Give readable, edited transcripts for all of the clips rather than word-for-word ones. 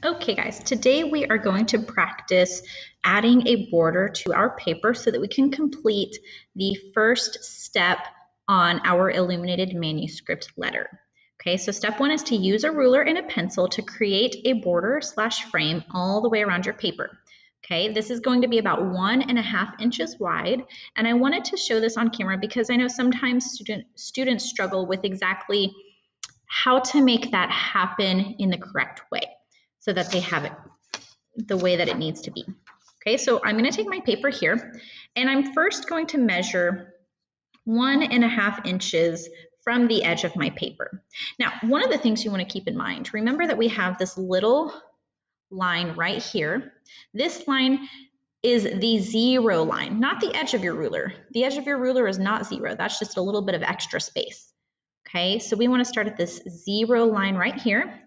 Okay guys, today we are going to practice adding a border to our paper so that we can complete the first step on our illuminated manuscript letter. Okay, so step one is to use a ruler and a pencil to create a border / frame all the way around your paper. Okay, this is going to be about 1.5 inches wide, and I wanted to show this on camera because I know sometimes students struggle with exactly how to make that happen in the correct way, so that they have it the way that it needs to be. Okay, so I'm going to take my paper here, and I'm first going to measure 1.5 inches from the edge of my paper. Now, one of the things you want to keep in mind, remember that we have this little line right here. This line is the 0 line, not the edge of your ruler. The edge of your ruler is not 0. That's just a little bit of extra space. Okay, so we want to start at this 0 line right here.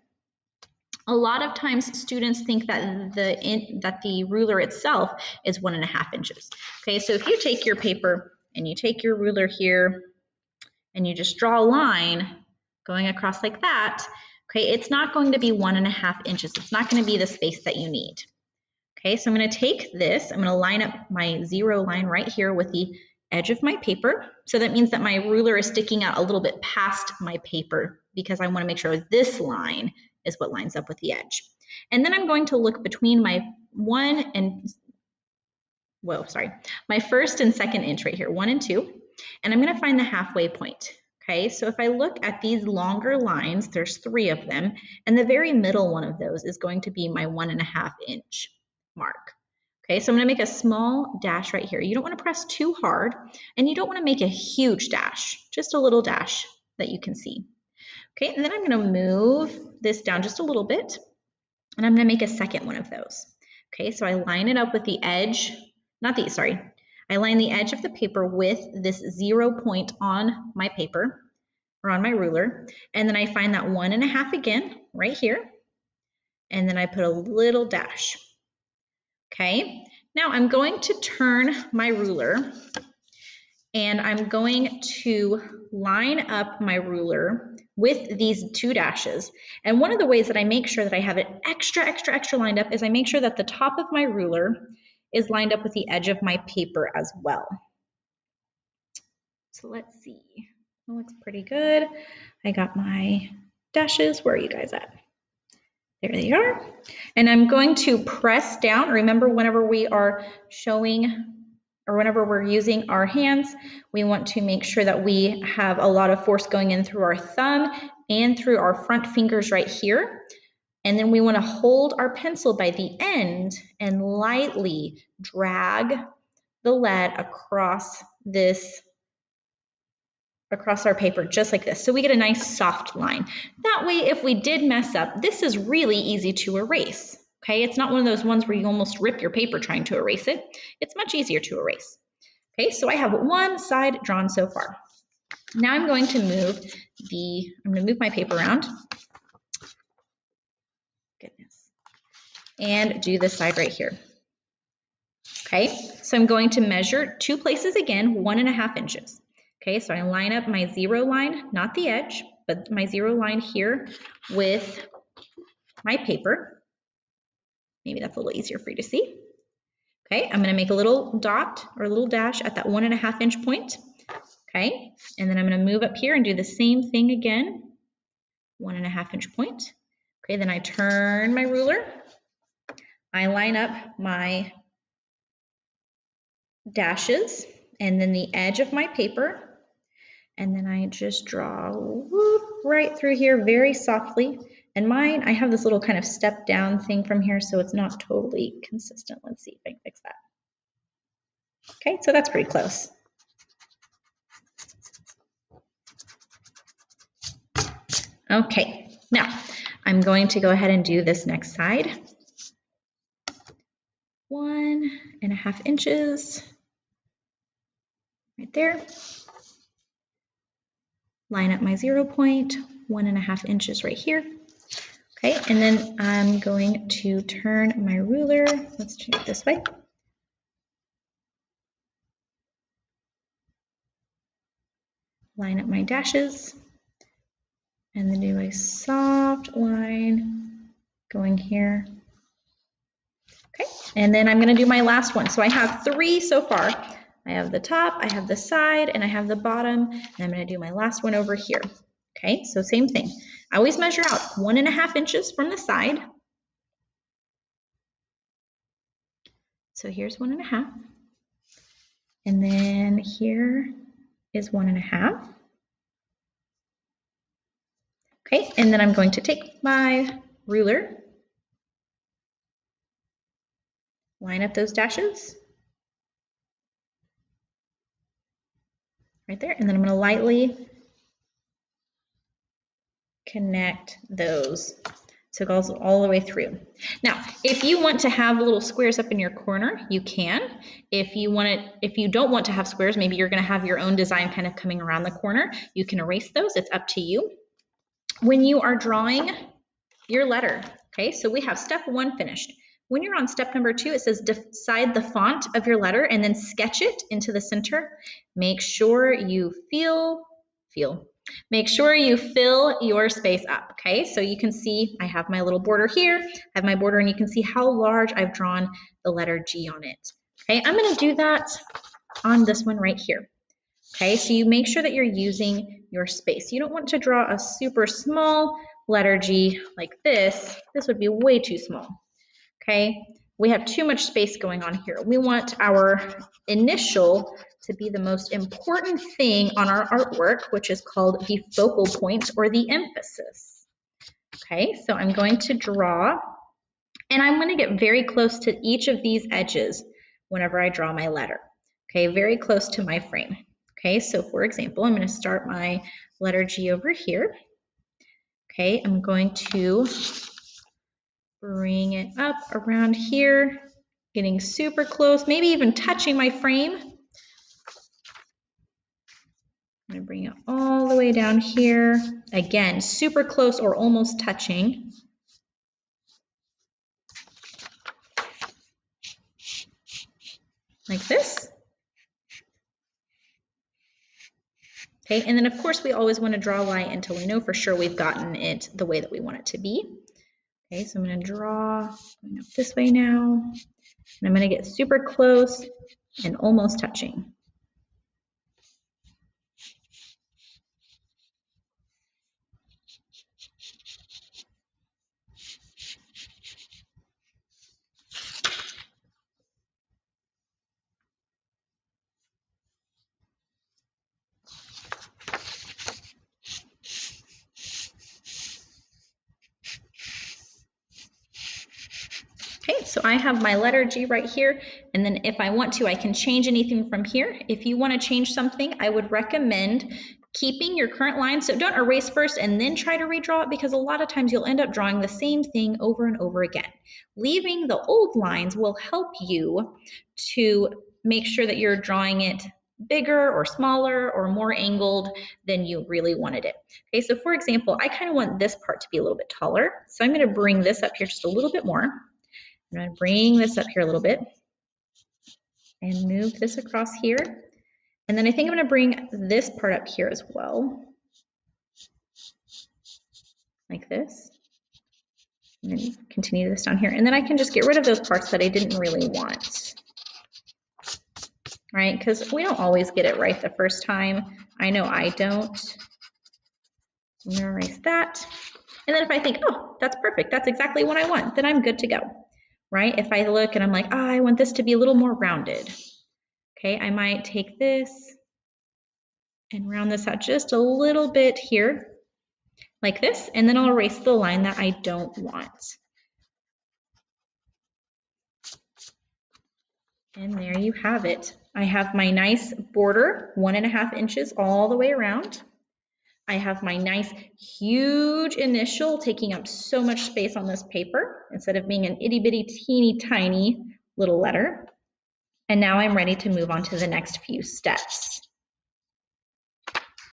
A lot of times students think that the ruler itself is 1.5 inches. Okay, so if you take your paper and you take your ruler here and you just draw a line going across like that, okay, it's not going to be 1.5 inches. It's not going to be the space that you need. Okay, so I'm going to take this, I'm going to line up my 0 line right here with the edge of my paper. So that means that my ruler is sticking out a little bit past my paper because I want to make sure this line is what lines up with the edge. And then I'm going to look between my my first and second inch right here, 1 and 2, and I'm going to find the halfway point. Okay, so if I look at these longer lines, there's 3 of them, and the very middle one of those is going to be my 1.5 inch mark. Okay, so I'm going to make a small dash right here. You don't want to press too hard, and you don't want to make a huge dash, just a little dash that you can see. Okay, and then I'm going to move this down just a little bit, and I'm going to make a second one of those. Okay, so I line it up with the edge, I line the edge of the paper with this 0 point on my paper, or on my ruler, and then I find that 1.5 again, right here, and then I put a little dash. Okay, now I'm going to turn my ruler, and I'm going to line up my ruler with these 2 dashes. And one of the ways that I make sure that I have it extra lined up is I make sure that the top of my ruler is lined up with the edge of my paper as well. So let's see, that looks pretty good. I got my dashes. Where are you guys at? There they are. And I'm going to press down. Remember, whenever we are showing or whenever we're using our hands, we want to make sure that we have a lot of force going in through our thumb and through our front fingers right here. And then we want to hold our pencil by the end and lightly drag the lead across our paper, just like this. So we get a nice soft line. That way, if we did mess up, this is really easy to erase. Okay, it's not one of those ones where you almost rip your paper trying to erase it. It's much easier to erase. Okay, so I have one side drawn so far. Now I'm going to move my paper around. Goodness. And do this side right here. Okay, so I'm going to measure 2 places again, 1.5 inches. Okay, so I line up my 0 line, not the edge, but my 0 line here with my paper. Maybe that's a little easier for you to see. Okay, I'm going to make a little dot or a little dash at that 1.5 inch point. Okay, and then I'm going to move up here and do the same thing again, 1.5 inch point. Okay, then I turn my ruler. I line up my dashes and then the edge of my paper. And then I just draw right through here very softly. And mine, I have this little kind of step down thing from here, so it's not totally consistent. Let's see if I can fix that. Okay, so that's pretty close. Okay, now I'm going to go ahead and do this next side. 1.5 inches right there. Line up my 0 point, 1.5 inches right here. Okay, and then I'm going to turn my ruler. Let's turn it this way. Line up my dashes, and then do a soft line going here. Okay, and then I'm going to do my last one. So I have 3 so far. I have the top, I have the side, and I have the bottom, and I'm going to do my last one over here. Okay, so same thing. I always measure out 1.5 inches from the side. So here's 1.5. And then here is 1.5. Okay, and then I'm going to take my ruler, line up those dashes right there, and then I'm going to lightly connect those so it goes all the way through. Now, if you want to have little squares up in your corner, you can. If you don't want to have squares, maybe you're going to have your own design kind of coming around the corner, you can erase those. It's up to you. When you are drawing your letter, okay, so we have step 1 finished. When you're on step number 2, it says decide the font of your letter and then sketch it into the center. Make sure you make sure you fill your space up, okay? So you can see I have my little border here, I have my border, and you can see how large I've drawn the letter G on it. Okay, I'm gonna do that on this one right here. Okay, so you make sure that you're using your space. You don't want to draw a super small letter G like this. This would be way too small. Okay, we have too much space going on here. We want our initial to be the most important thing on our artwork, which is called the focal point or the emphasis. Okay, so I'm going to draw, and I'm going to get very close to each of these edges whenever I draw my letter. Okay, very close to my frame. Okay, so for example, I'm going to start my letter G over here. Okay, I'm going to bring it up around here, getting super close, maybe even touching my frame. I'm going to bring it all the way down here. Again, super close or almost touching. Like this. Okay, and then of course we always want to draw a line until we know for sure we've gotten it the way that we want it to be. Okay, so I'm going to draw going up this way now, and I'm going to get super close and almost touching. Okay, so I have my letter G right here, and then if I want to, I can change anything from here. If you want to change something, I would recommend keeping your current line. So don't erase first and then try to redraw it, because a lot of times you'll end up drawing the same thing over and over again. Leaving the old lines will help you to make sure that you're drawing it bigger or smaller or more angled than you really wanted it. Okay, so for example, I kind of want this part to be a little bit taller. So I'm going to bring this up here just a little bit more. I'm going to bring this up here a little bit and move this across here. And then I think I'm going to bring this part up here as well, like this. And then continue this down here. And then I can just get rid of those parts that I didn't really want, right? Because we don't always get it right the first time. I know I don't. I'm going to erase that. And then if I think, oh, that's perfect, that's exactly what I want, then I'm good to go. Right? If I look and I'm like, oh, I want this to be a little more rounded. Okay, I might take this and round this out just a little bit here, like this, and then I'll erase the line that I don't want. And there you have it. I have my nice border, 1.5 inches all the way around. I have my nice huge initial taking up so much space on this paper instead of being an itty bitty teeny tiny little letter. And now I'm ready to move on to the next few steps.